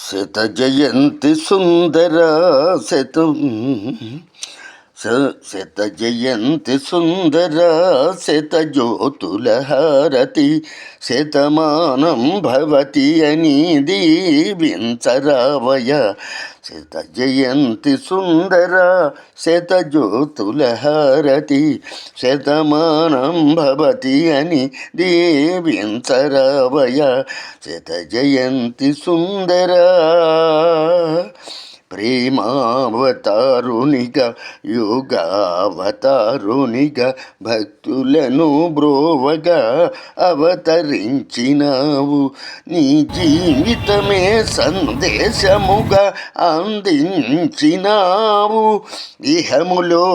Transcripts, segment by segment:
శత జయంతి సుందర శతం శత జయంతి సుందర శత జ్యోతుల హారతి శతమానం భవతి అని దీవించరావయ. శత జయంతి సుందర శత జ్యోతుల హారతి శతమానం భవతి అని దీవించరావయ. శత జయంతి సుందర ప్రేమావతారునిగా యోగావతారునిగా భక్తులను బ్రోవగా అవతరించినావు. నీ జీవితమే సందేశముగా అందించినావు. ఇహములో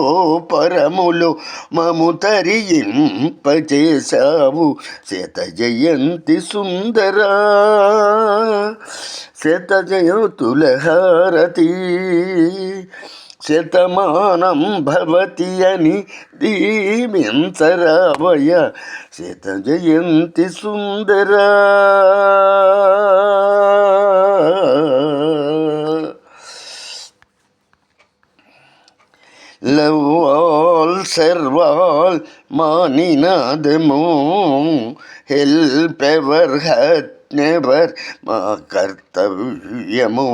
పరములో మము తరింపచేశావు. శత జయంతి సుందరా శత జయోతుల హారతి శతమానం భవతి అని దీవించరావయ. శత జయంతి సుందరా. లవ్ ఆల్ సర్వ్ ఆల్ మా నినాదము హెల్ప్ ఎవర్ హర్ట్ నెవర్ మా కర్తవ్యము.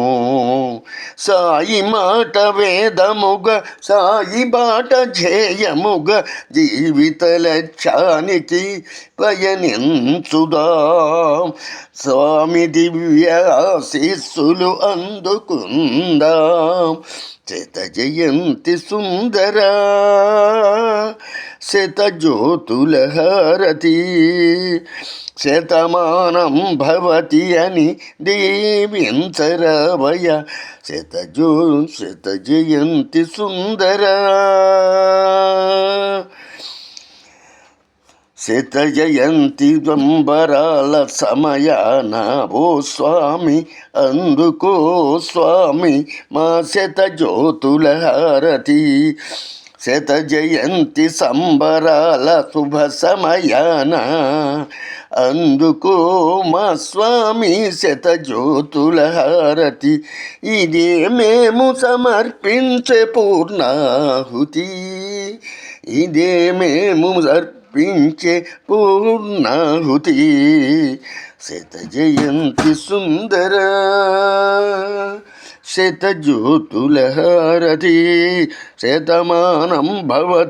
సాయి మాట వేదముగా సాయి బాట ధ్యేయముగా జీవిత లక్ష్యానికి పయనించుదాం. స్వామి దివ్య ఆశీస్సులు అందుకుందాం. శత జయంతి సుందరా శత జ్యోతుల హారతి శతమానం భవతి అని దీవించరావయ. శత జయంతి సుందరా. శత జయంతి దంబరాల సమయాన ఓ స్వామి అందుకో స్వామి మా శత జ్యోతుల హారతి. శత జయంతి సంబరాల శుభ సమయాన అందుకో మా స్వామి శత జ్యోతుల హారతి. ఇదే మేము సమర్పించే పూర్ణాహుతి. ఇదే మేము సమర్పించే పూర్ణాహుతి. శత జయంతి సుందర శత జ్యోతుల హారతి శతమానం భవతి.